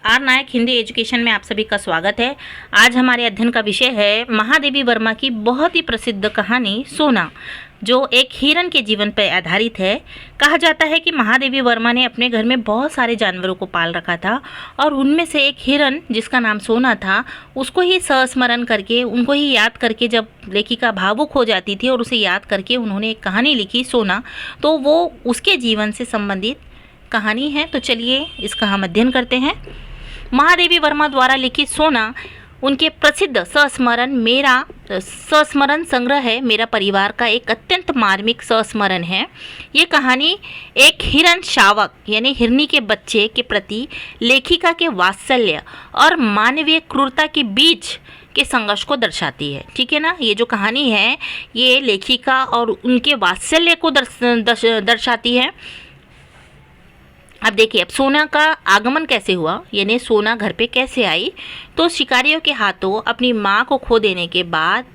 Are Nayak Hindi education में आप सभी का स्वागत है। आज हमारे अध्ययन का विषय है महादेवी वर्मा की बहुत ही प्रसिद्ध कहानी सोना, जो एक हिरन के जीवन पर आधारित है। कहा जाता है कि महादेवी वर्मा ने अपने घर में बहुत सारे जानवरों को पाल रखा था और उनमें से एक हिरन जिसका नाम सोना था, उसको ही संस्मरण करके, उनको ही याद करके जब लेखिका भावुक हो जाती थी और उसे याद करके उन्होंने एक कहानी लिखी सोना, तो वो उसके जीवन से संबंधित कहानी है। तो चलिए इसका हम अध्ययन करते हैं। महादेवी वर्मा द्वारा लिखित सोना उनके प्रसिद्ध संस्मरण संग्रह है। मेरा परिवार का एक अत्यंत मार्मिक संस्मरण है। ये कहानी एक हिरन शावक यानी हिरनी के बच्चे के प्रति लेखिका के वात्सल्य और मानवीय क्रूरता के बीच के संघर्ष को दर्शाती है। ठीक है ना। ये जो कहानी है ये लेखिका और उनके वात्सल्य को दर्शाती है। अब देखिए, अब सोना का आगमन कैसे हुआ, यानी सोना घर पे कैसे आई। तो शिकारियों के हाथों अपनी माँ को खो देने के बाद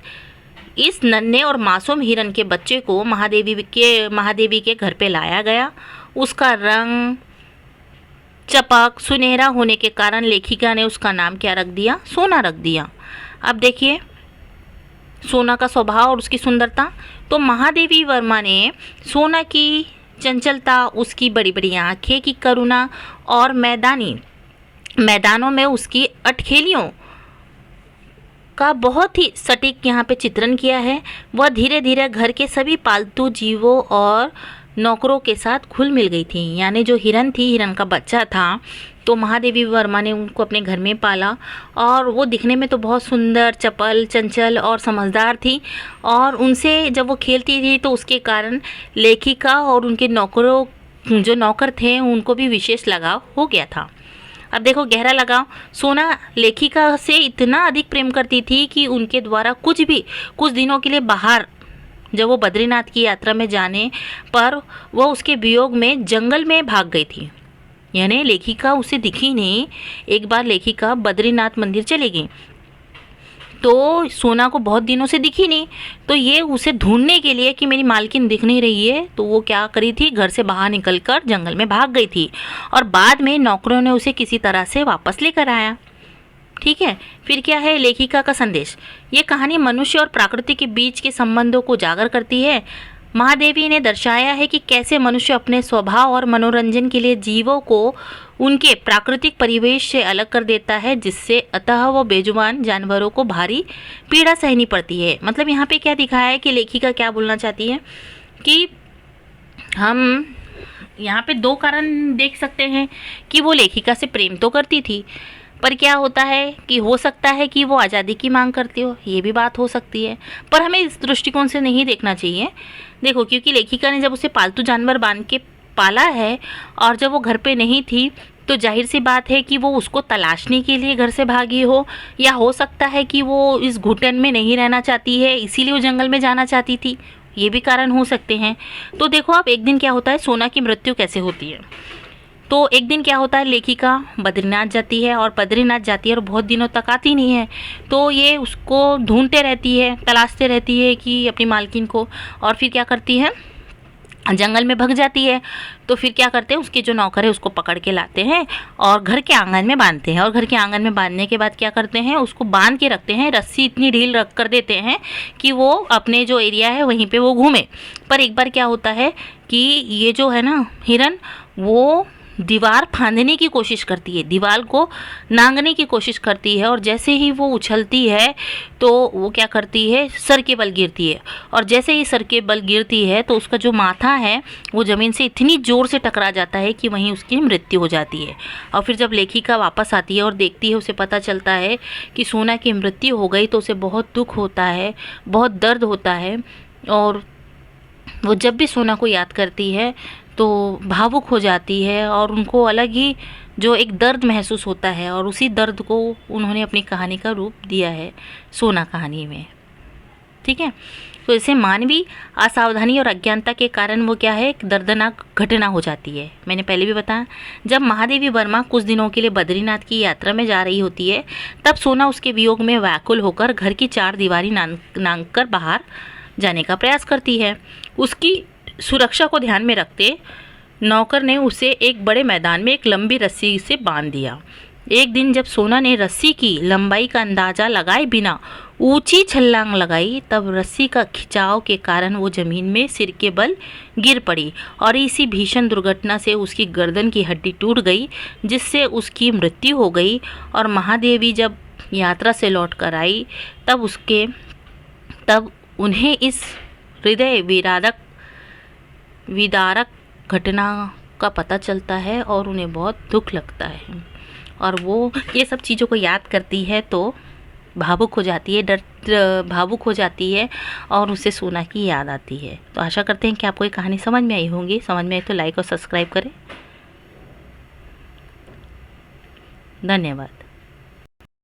इस नन्हे और मासूम हिरन के बच्चे को महादेवी के घर पे लाया गया। उसका रंग चपक सुनहरा होने के कारण लेखिका ने उसका नाम क्या रख दिया, सोना रख दिया। अब देखिए सोना का स्वभाव और उसकी सुंदरता। तो महादेवी वर्मा ने सोना की चंचलता, उसकी बड़ी बड़ी आँखें की करुणा और मैदानों में उसकी अटखेलियों का बहुत ही सटीक यहाँ पे चित्रण किया है। वह धीरे धीरे घर के सभी पालतू जीवों और नौकरों के साथ घुल मिल गई थी। यानी जो हिरन थी, हिरन का बच्चा था, तो महादेवी वर्मा ने उनको अपने घर में पाला और वो दिखने में तो बहुत सुंदर, चपल, चंचल और समझदार थी। और उनसे जब वो खेलती थी तो उसके कारण लेखिका और उनके जो नौकर थे उनको भी विशेष लगाव हो गया था। अब देखो गहरा लगाव। सोना लेखिका से इतना अधिक प्रेम करती थी कि उनके द्वारा कुछ दिनों के लिए बाहर, जब वो बद्रीनाथ की यात्रा में जाने पर वो उसके वियोग में जंगल में भाग गई थी। यानी लेखिका उसे दिखी नहीं। एक बार लेखिका बद्रीनाथ मंदिर चली गई तो सोना को बहुत दिनों से दिखी नहीं, तो ये उसे ढूंढने के लिए कि मेरी मालकिन दिख नहीं रही है, तो वो क्या करी थी, घर से बाहर निकलकर जंगल में भाग गई थी और बाद में नौकरों ने उसे किसी तरह से वापस लेकर आया। ठीक है। फिर क्या है लेखिका का संदेश। ये कहानी मनुष्य और प्रकृति के बीच के संबंधों को उजागर करती है। महादेवी ने दर्शाया है कि कैसे मनुष्य अपने स्वभाव और मनोरंजन के लिए जीवों को उनके प्राकृतिक परिवेश से अलग कर देता है, जिससे अतः वो बेजुबान जानवरों को भारी पीड़ा सहनी पड़ती है। मतलब यहाँ पे क्या दिखाया है कि लेखिका क्या बोलना चाहती है कि हम यहाँ पे दो कारण देख सकते हैं कि वो लेखिका से प्रेम तो करती थी, पर क्या होता है कि हो सकता है कि वो आज़ादी की मांग करती हो, ये भी बात हो सकती है। पर हमें इस दृष्टिकोण से नहीं देखना चाहिए। देखो, क्योंकि लेखिका ने जब उसे पालतू जानवर बांध के पाला है और जब वो घर पे नहीं थी तो जाहिर सी बात है कि वो उसको तलाशने के लिए घर से भागी हो, या हो सकता है कि वो इस घुटन में नहीं रहना चाहती है, इसीलिए वो जंगल में जाना चाहती थी। ये भी कारण हो सकते हैं। तो देखो अब एक दिन क्या होता है, सोना की मृत्यु कैसे होती है। तो एक दिन क्या होता है, लेखिका बद्रीनाथ जाती है और बहुत दिनों तक आती नहीं है। तो ये उसको ढूंढते रहती है, तलाशते रहती है कि अपनी मालकिन को, और फिर क्या करती है, जंगल में भाग जाती है। तो फिर क्या करते हैं, उसके जो नौकर है उसको पकड़ के लाते हैं और घर के आंगन में बांधते हैं। और घर के आंगन में बांधने के बाद क्या करते हैं, उसको बांध के रखते हैं, रस्सी इतनी ढील रख कर देते हैं कि वो अपने जो एरिया है वहीं पे वो घूमे। पर एक बार क्या होता है कि ये जो है ना हिरन, वो दीवार फांदने की कोशिश करती है, दीवार को नांगने की कोशिश करती है, और जैसे ही वो उछलती है तो वो क्या करती है, सर के बल गिरती है। और जैसे ही सर के बल गिरती है तो उसका जो माथा है वो ज़मीन से इतनी ज़ोर से टकरा जाता है कि वहीं उसकी मृत्यु हो जाती है। और फिर जब लेखिका वापस आती है और देखती है, उसे पता चलता है कि सोना की मृत्यु हो गई, तो उसे बहुत दुख होता है, बहुत दर्द होता है। और वो जब भी सोना को याद करती है तो भावुक हो जाती है और उनको अलग ही जो एक दर्द महसूस होता है, और उसी दर्द को उन्होंने अपनी कहानी का रूप दिया है सोना कहानी में। ठीक है। तो इसे मानवीय असावधानी और अज्ञानता के कारण वो क्या है, एक दर्दनाक घटना हो जाती है। मैंने पहले भी बताया, जब महादेवी वर्मा कुछ दिनों के लिए बद्रीनाथ की यात्रा में जा रही होती है, तब सोना उसके वियोग में व्याकुल होकर घर की चार दीवारी नांग कर बाहर जाने का प्रयास करती है। उसकी सुरक्षा को ध्यान में रखते नौकर ने उसे एक बड़े मैदान में एक लंबी रस्सी से बांध दिया। एक दिन जब सोना ने रस्सी की लंबाई का अंदाज़ा लगाए बिना ऊंची छलांग लगाई, तब रस्सी का खिंचाव के कारण वो ज़मीन में सिर के बल गिर पड़ी और इसी भीषण दुर्घटना से उसकी गर्दन की हड्डी टूट गई, जिससे उसकी मृत्यु हो गई। और महादेवी जब यात्रा से लौट कर आई तब उन्हें इस हृदय विदारक घटना का पता चलता है और उन्हें बहुत दुख लगता है और वो ये सब चीज़ों को याद करती है तो भावुक हो जाती है, भावुक हो जाती है और उसे सोना की याद आती है। तो आशा करते हैं कि आपको ये कहानी समझ में आई होंगी। समझ में आई तो लाइक और सब्सक्राइब करें। धन्यवाद।